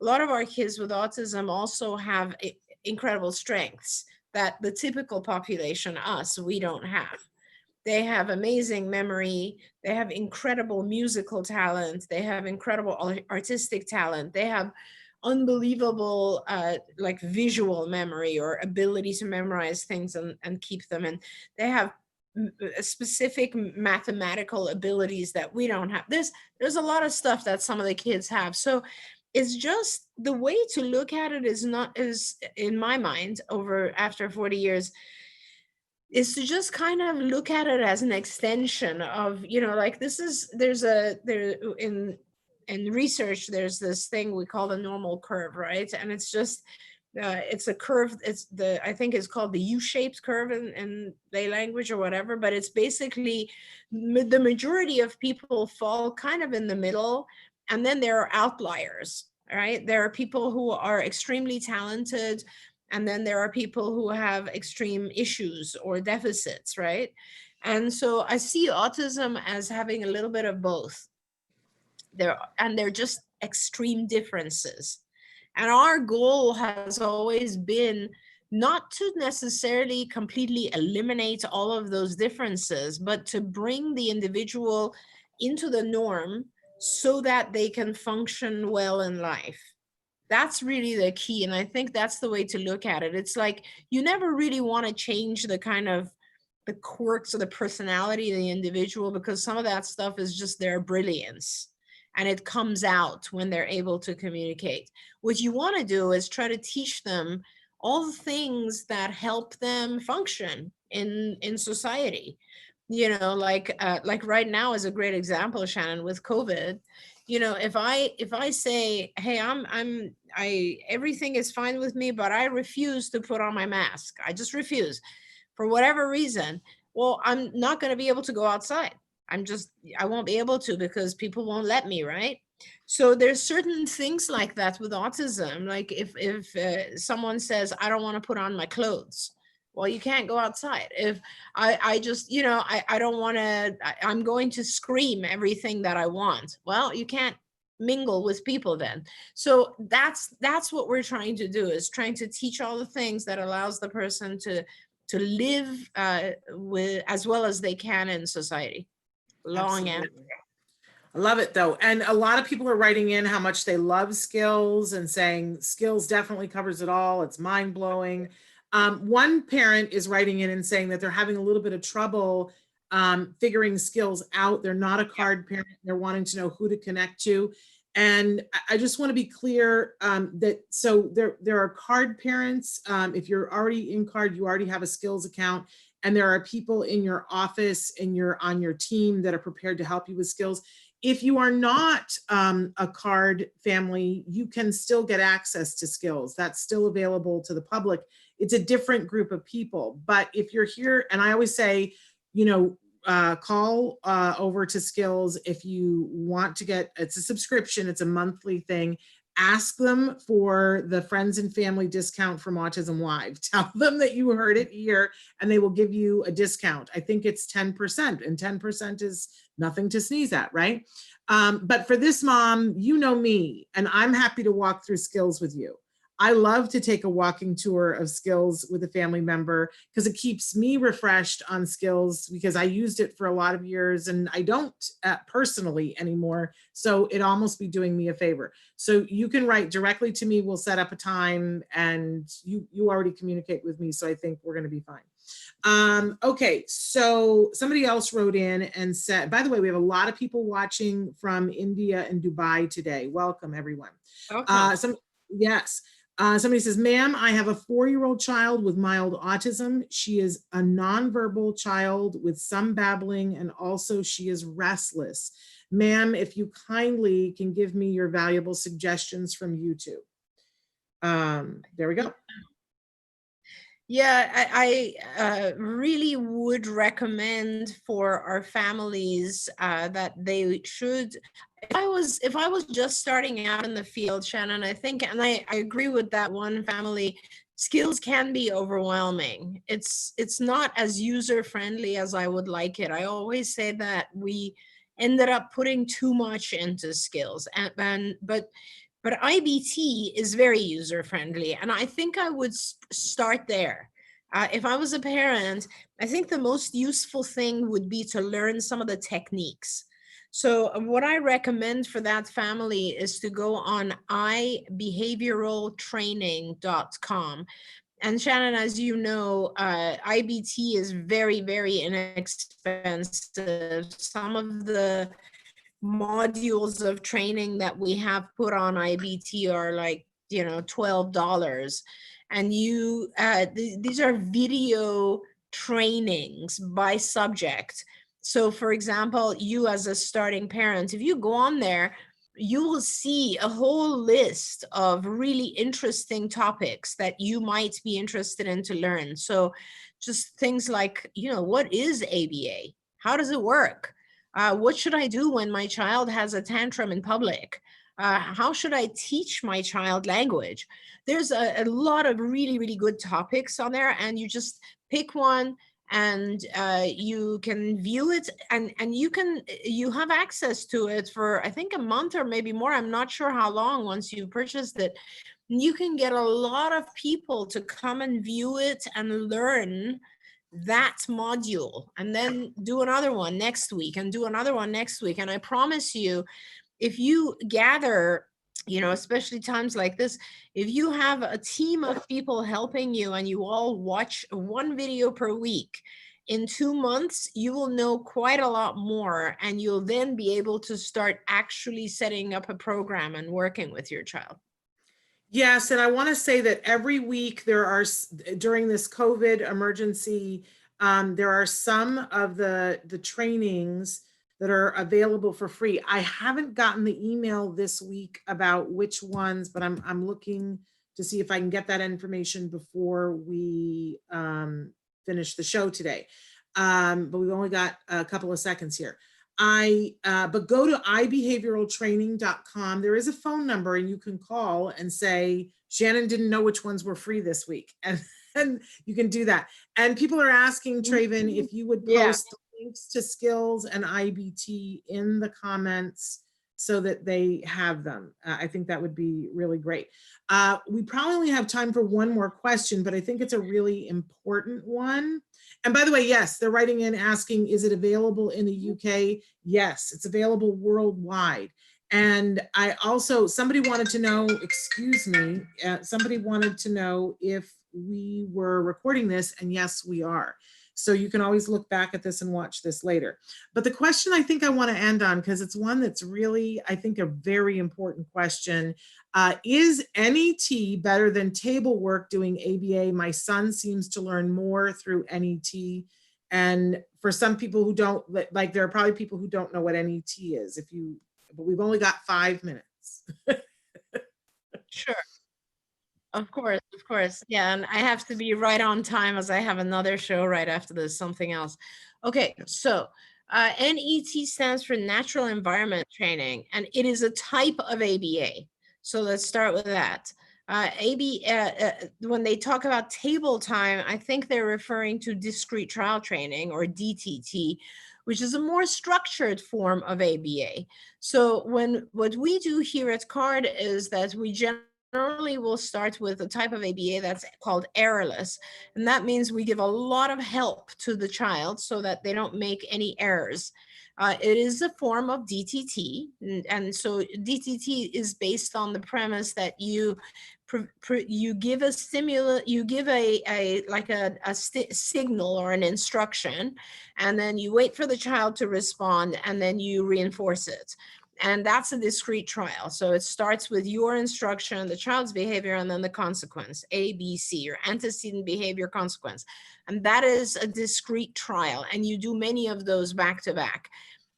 A lot of our kids with autism also have incredible strengths that the typical population, us, we don't have. They have amazing memory. They have incredible musical talent. They have incredible artistic talent. They have unbelievable like visual memory or ability to memorize things and keep them. And they have specific mathematical abilities that we don't have. There's a lot of stuff that some of the kids have. So it's just the way to look at it is in my mind, after 40 years, is to just kind of look at it as an extension of, like in research, there's this thing we call the normal curve, right? And it's just, it's a curve. I think it's called the U-shaped curve in lay language or whatever, but it's basically the majority of people fall kind of in the middle. And then there are outliers, right? There are people who are extremely talented, and then there are people who have extreme issues or deficits, right? And so I see autism as having a little bit of both. They're just extreme differences. And our goal has always been not to necessarily completely eliminate all of those differences, but to bring the individual into the norm so that they can function well in life. That's really the key. And I think that's the way to look at it. It's like, you never really want to change the kind of the quirks or the personality of the individual, because some of that stuff is just their brilliance. And it comes out when they're able to communicate. What you want to do is try to teach them all the things that help them function in society. Like right now is a great example, Shannon, with COVID. If I say, hey, everything is fine with me, but I refuse to put on my mask. I just refuse for whatever reason. Well, I'm not going to be able to go outside. I won't be able to because people won't let me, right? So there's certain things like that with autism. Like if someone says, I don't want to put on my clothes, well, you can't go outside. If I just, I don't want to, I'm going to scream everything that I want. Well, you can't mingle with people then. So that's what we're trying to do, is trying to teach all the things that allows the person to live with as well as they can in society. Long answer. I love it though. And a lot of people are writing in how much they love skills and saying skills definitely covers it all. It's mind blowing. One parent is writing in and saying that they're having a little bit of trouble figuring skills out. They're not a card parent. They're wanting to know who to connect to. And I just want to be clear that so there are card parents. If you're already in card, you already have a skills account. And there are people in your office and you're on your team that are prepared to help you with skills. If you are not a card family, you can still get access to skills. That's still available to the public. It's a different group of people. But if you're here, and I always say, call over to skills if you want to get, it's a subscription, it's a monthly thing. Ask them for the friends and family discount from Autism Live. Tell them that you heard it here and they will give you a discount. I think it's 10%, and 10% is nothing to sneeze at, right? But for this mom, you know me, and I'm happy to walk through skills with you. I love to take a walking tour of skills with a family member because it keeps me refreshed on skills, because I used it for a lot of years and I don't personally anymore. So it'd almost be doing me a favor. So you can write directly to me. We'll set up a time, and you already communicate with me. So I think we're going to be fine. Okay, so somebody else wrote in and said, by the way, we have a lot of people watching from India and Dubai today. Welcome, everyone. Welcome. Yes. Somebody says, ma'am, I have a 4-year-old child with mild autism. She is a nonverbal child with some babbling, and also she is restless. Ma'am, if you kindly can give me your valuable suggestions from YouTube. There we go. Yeah, I really would recommend for our families that they should. If I was just starting out in the field, Shannon, I think, and I agree with that one family, skills can be overwhelming. It's not as user friendly as I would like it. I always say that we ended up putting too much into skills, but IBT is very user friendly, and I think I would start there. If I was a parent, I think the most useful thing would be to learn some of the techniques. So what I recommend for that family is to go on ibehavioraltraining.com. And Shannon, as you know, IBT is very, very inexpensive. Some of the modules of training that we have put on IBT are like, $12. And these are video trainings by subject. So for example, you as a starting parent, if you go on there, you will see a whole list of really interesting topics that you might be interested in to learn. So just things like, what is ABA? How does it work? What should I do when my child has a tantrum in public? How should I teach my child language? There's a lot of really, really good topics on there, and you just pick one and you can view it, and you have access to it for I think a month or maybe more. I'm not sure how long once you purchased it. You can get a lot of people to come and view it and learn that module, and then do another one next week and do another one next week. And I promise you, if you gather, especially times like this, if you have a team of people helping you and you all watch one video per week, in 2 months, you will know quite a lot more, and you'll then be able to start actually setting up a program and working with your child. Yes, and I want to say that every week there are, during this COVID emergency, there are some of the trainings that are available for free. I haven't gotten the email this week about which ones, but I'm looking to see if I can get that information before we finish the show today. But we've only got a couple of seconds here. But go to ibehavioraltraining.com. There is a phone number, and you can call and say, Shannon didn't know which ones were free this week. And you can do that. And people are asking, Traven, if you would post the links to skills and IBT in the comments so that they have them. I think that would be really great. We probably only have time for one more question, but I think it's a really important one. And by the way, yes, they're writing in asking, is it available in the UK? Yes, it's available worldwide. And I also, somebody wanted to know, somebody wanted to know if we were recording this, and yes, we are. So you can always look back at this and watch this later. But the question I think I want to end on, because it's one that's really, I think, a very important question. Is NET better than table work doing ABA? My son seems to learn more through NET. And for some people who don't, like, there are probably people who don't know what NET is. But we've only got 5 minutes. Sure. Of course. Yeah, and I have to be right on time as I have another show right after this, something else. Okay, so NET stands for Natural Environment Training, and it is a type of ABA. So let's start with that. When they talk about table time, I think they're referring to discrete trial training, or DTT, which is a more structured form of ABA. So what we do here at CARD is that we generally generally will start with a type of ABA that's called errorless. And that means we give a lot of help to the child so that they don't make any errors. It is a form of DTT. And so DTT is based on the premise that you give a stimulus, you give a signal or an instruction, and then you wait for the child to respond, and then you reinforce it. And that's a discrete trial. So it starts with your instruction, the child's behavior, and then the consequence, A, B, C, or antecedent behavior consequence. And that is a discrete trial. And you do many of those back to back.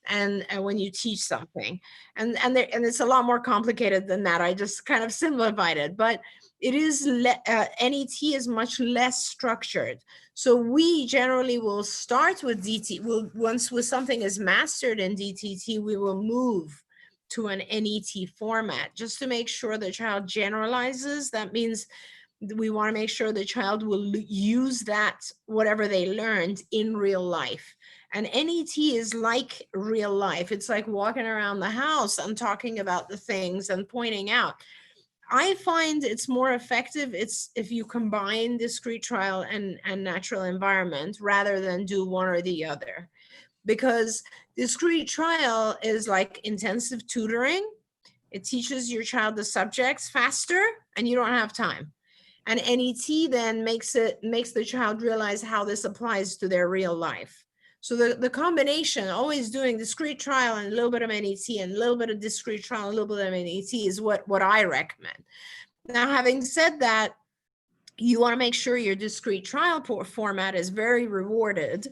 And when you teach something, and it's a lot more complicated than that. I just kind of simplified it, but it is NET is much less structured. So we generally will start with DT. Once something is mastered in DTT, we will move to an NET format just to make sure the child generalizes. That means we want to make sure the child will use that, whatever they learned, in real life. And NET is like real life. It's like walking around the house and talking about the things and pointing out. I find it's more effective if you combine discrete trial and natural environment rather than do one or the other. Because discrete trial is like intensive tutoring. It teaches your child the subjects faster and you don't have time. And NET then makes the child realize how this applies to their real life. So the combination, always doing discrete trial and a little bit of NET and a little bit of discrete trial, a little bit of NET is what I recommend. Now, having said that, you want to make sure your discrete trial format is very rewarded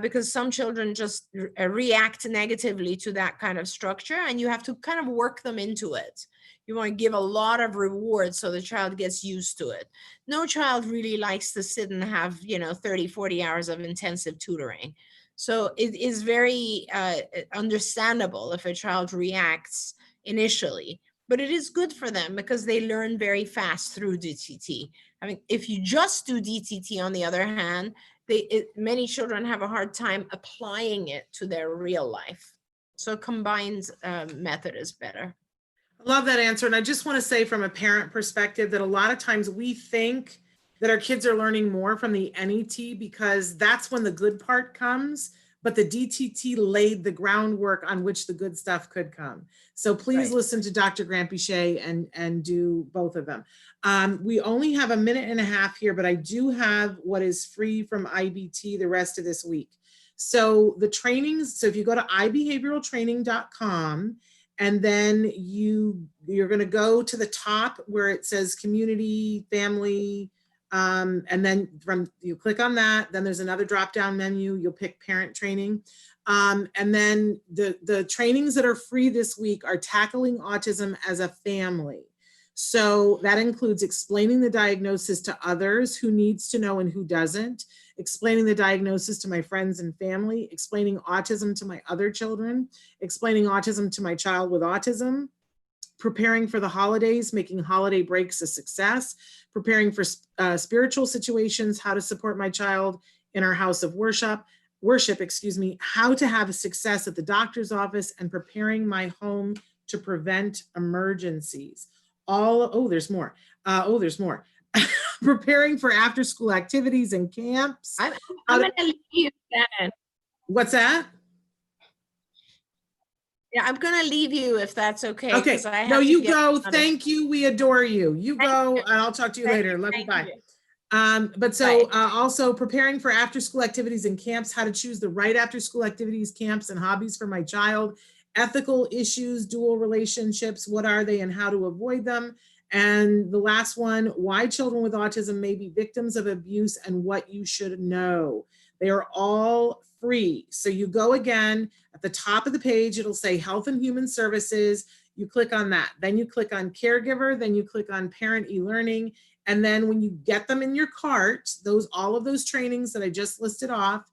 because some children just react negatively to that kind of structure, and you have to kind of work them into it. You want to give a lot of rewards so the child gets used to it. No child really likes to sit and have, 30, 40 hours of intensive tutoring. So it is very understandable if a child reacts initially, but it is good for them because they learn very fast through DTT. I mean, if you just do DTT, on the other hand, many children have a hard time applying it to their real life. So combined method is better. I love that answer. And I just want to say from a parent perspective that a lot of times we think that our kids are learning more from the NET because that's when the good part comes, but the DTT laid the groundwork on which the good stuff could come. So please listen to Dr. Grampiche and do both of them. We only have a minute and a half here, but I do have what is free from IBT the rest of this week. So the trainings, so if you go to ibehavioraltraining.com, and then you're going to go to the top where it says community, family, and then you click on that. Then there's another drop-down menu. You'll pick parent training. And then the trainings that are free this week are tackling autism as a family. So that includes explaining the diagnosis to others, who needs to know and who doesn't, explaining the diagnosis to my friends and family, explaining autism to my other children, explaining autism to my child with autism, preparing for the holidays, making holiday breaks a success, preparing for spiritual situations, how to support my child in our house of worship, how to have a success at the doctor's office, and preparing my home to prevent emergencies. There's more. Preparing for after school activities and camps. I'm going to leave you that. What's that? Yeah, I'm going to leave you if that's okay. Okay. No, you go. Thank you. We adore you. You go, and I'll talk to you later. Love you. Bye. Also preparing for after school activities and camps, how to choose the right after school activities, camps, and hobbies for my child. Ethical issues, dual relationships, what are they and how to avoid them? And the last one, why children with autism may be victims of abuse and what you should know. They are all free. So you go again, at the top of the page, it'll say Health and Human Services. You click on that. Then you click on Caregiver. Then you click on Parent e-learning. And then when you get them in your cart, all of those trainings that I just listed off,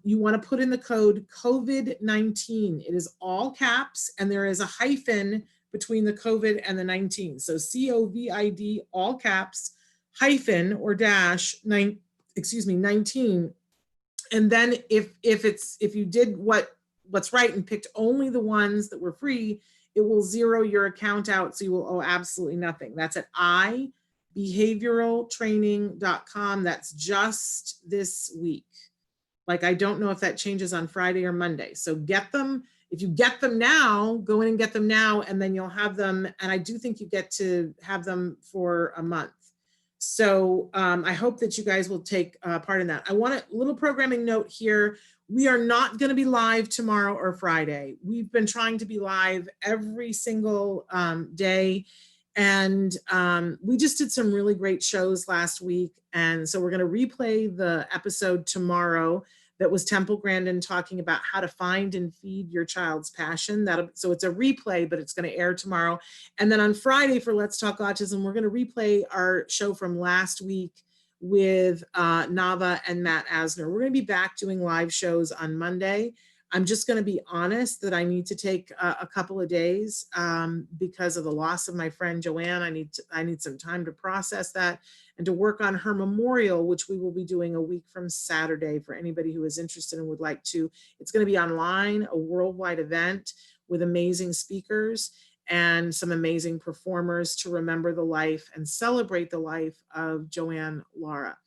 you want to put in the code COVID-19. It is all caps, and there is a hyphen between the COVID and the 19. So COVID, all caps, hyphen or dash 19. And then if you did what's right and picked only the ones that were free, it will zero your account out, so you will owe absolutely nothing. That's at ibehavioraltraining.com. That's just this week. Like, I don't know if that changes on Friday or Monday. So get them. If you get them now, go in and get them now, and then you'll have them. And I do think you get to have them for a month. So I hope that you guys will take part in that. I want a little programming note here. We are not going to be live tomorrow or Friday. We've been trying to be live every single day. And we just did some really great shows last week. And so we're going to replay the episode tomorrow that was Temple Grandin talking about how to find and feed your child's passion. So it's a replay, but it's going to air tomorrow. And then on Friday for Let's Talk Autism, we're going to replay our show from last week with Nava and Matt Asner. We're going to be back doing live shows on Monday. I'm just going to be honest that I need to take a couple of days because of the loss of my friend Joanne. I need some time to process that and to work on her memorial, which we will be doing a week from Saturday for anybody who is interested and would like to. It's going to be online, a worldwide event with amazing speakers and some amazing performers to remember the life and celebrate the life of Joanne Lara.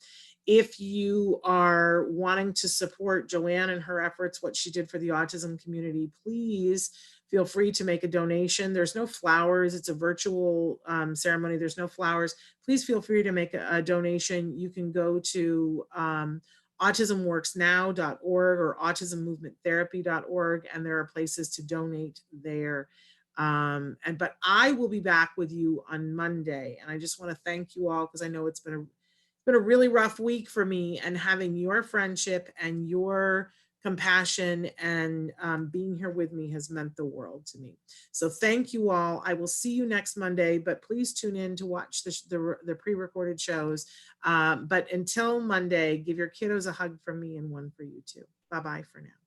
If you are wanting to support Joanne and her efforts, what she did for the autism community, please feel free to make a donation. There's no flowers. It's a virtual ceremony. There's no flowers. Please feel free to make a donation. You can go to autismworksnow.org or autismmovementtherapy.org, and there are places to donate there. But I will be back with you on Monday. And I just want to thank you all, because I know it's been a really rough week for me, and having your friendship and your compassion and being here with me has meant the world to me. So thank you all. I will see you next Monday, but please tune in to watch the pre-recorded shows. But until Monday, give your kiddos a hug from me and one for you too. Bye-bye for now.